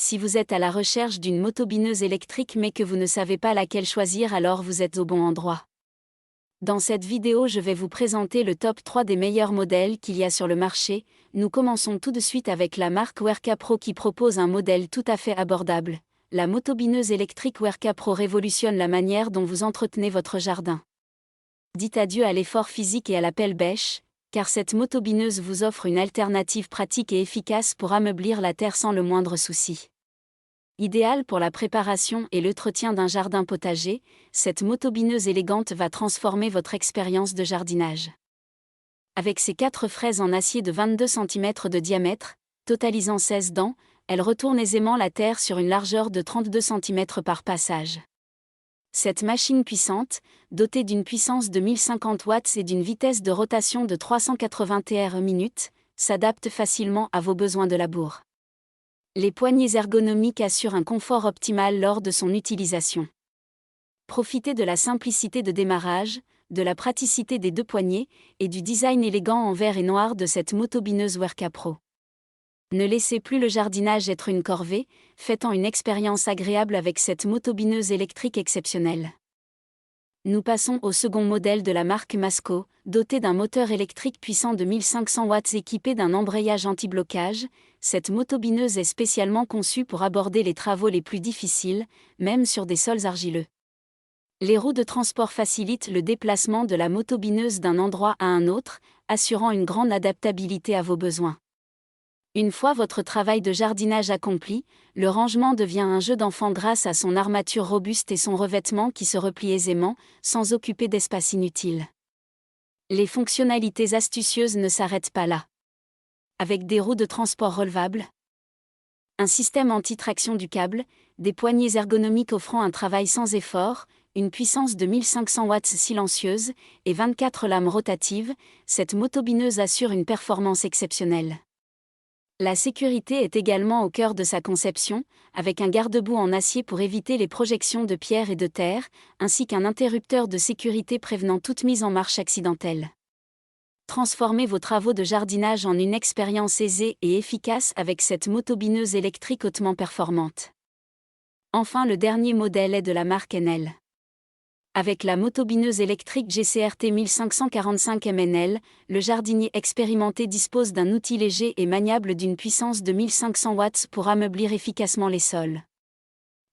Si vous êtes à la recherche d'une motobineuse électrique mais que vous ne savez pas laquelle choisir, alors vous êtes au bon endroit. Dans cette vidéo, je vais vous présenter le top 3 des meilleurs modèles qu'il y a sur le marché. Nous commençons tout de suite avec la marque Werka Pro qui propose un modèle tout à fait abordable. La motobineuse électrique Werka Pro révolutionne la manière dont vous entretenez votre jardin. Dites adieu à l'effort physique et à la pelle bêche, car cette motobineuse vous offre une alternative pratique et efficace pour ameublir la terre sans le moindre souci. Idéale pour la préparation et l'entretien d'un jardin potager, cette motobineuse élégante va transformer votre expérience de jardinage. Avec ses 4 fraises en acier de 22 cm de diamètre, totalisant 16 dents, elle retourne aisément la terre sur une largeur de 32 cm par passage. Cette machine puissante, dotée d'une puissance de 1050 watts et d'une vitesse de rotation de 380 r/minute, s'adapte facilement à vos besoins de labour. Les poignées ergonomiques assurent un confort optimal lors de son utilisation. Profitez de la simplicité de démarrage, de la praticité des 2 poignées et du design élégant en vert et noir de cette motobineuse Werka Pro. Ne laissez plus le jardinage être une corvée, faites-en une expérience agréable avec cette motobineuse électrique exceptionnelle. Nous passons au second modèle de la marque Masco, doté d'un moteur électrique puissant de 1500 watts équipé d'un embrayage anti-blocage. Cette motobineuse est spécialement conçue pour aborder les travaux les plus difficiles, même sur des sols argileux. Les roues de transport facilitent le déplacement de la motobineuse d'un endroit à un autre, assurant une grande adaptabilité à vos besoins. Une fois votre travail de jardinage accompli, le rangement devient un jeu d'enfant grâce à son armature robuste et son revêtement qui se replie aisément, sans occuper d'espace inutile. Les fonctionnalités astucieuses ne s'arrêtent pas là. Avec des roues de transport relevables, un système anti-traction du câble, des poignées ergonomiques offrant un travail sans effort, une puissance de 1500 watts silencieuse et 24 lames rotatives, cette motobineuse assure une performance exceptionnelle. La sécurité est également au cœur de sa conception, avec un garde-boue en acier pour éviter les projections de pierres et de terre, ainsi qu'un interrupteur de sécurité prévenant toute mise en marche accidentelle. Transformez vos travaux de jardinage en une expérience aisée et efficace avec cette motobineuse électrique hautement performante. Enfin, le dernier modèle est de la marque Enel. Avec la motobineuse électrique GCRT 1545 MNL, le jardinier expérimenté dispose d'un outil léger et maniable d'une puissance de 1500 watts pour ameublir efficacement les sols.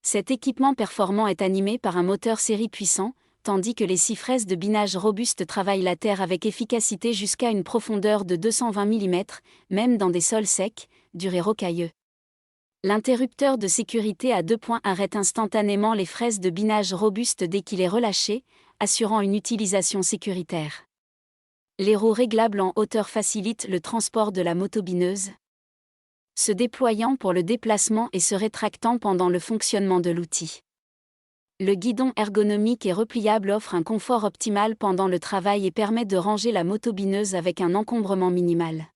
Cet équipement performant est animé par un moteur série puissant, tandis que les 6 fraises de binage robustes travaillent la terre avec efficacité jusqu'à une profondeur de 220 mm, même dans des sols secs, durs et rocailleux. L'interrupteur de sécurité à 2 points arrête instantanément les fraises de binage robustes dès qu'il est relâché, assurant une utilisation sécuritaire. Les roues réglables en hauteur facilitent le transport de la motobineuse, se déployant pour le déplacement et se rétractant pendant le fonctionnement de l'outil. Le guidon ergonomique et repliable offre un confort optimal pendant le travail et permet de ranger la motobineuse avec un encombrement minimal.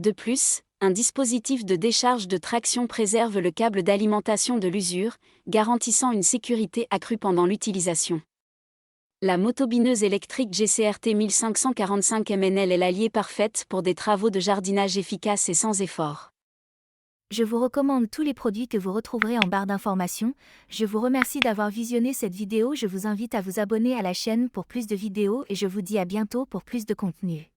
De plus, un dispositif de décharge de traction préserve le câble d'alimentation de l'usure, garantissant une sécurité accrue pendant l'utilisation. La motobineuse électrique GCRT 1545 MNL est l'alliée parfaite pour des travaux de jardinage efficaces et sans effort. Je vous recommande tous les produits que vous retrouverez en barre d'informations. Je vous remercie d'avoir visionné cette vidéo. Je vous invite à vous abonner à la chaîne pour plus de vidéos et je vous dis à bientôt pour plus de contenu.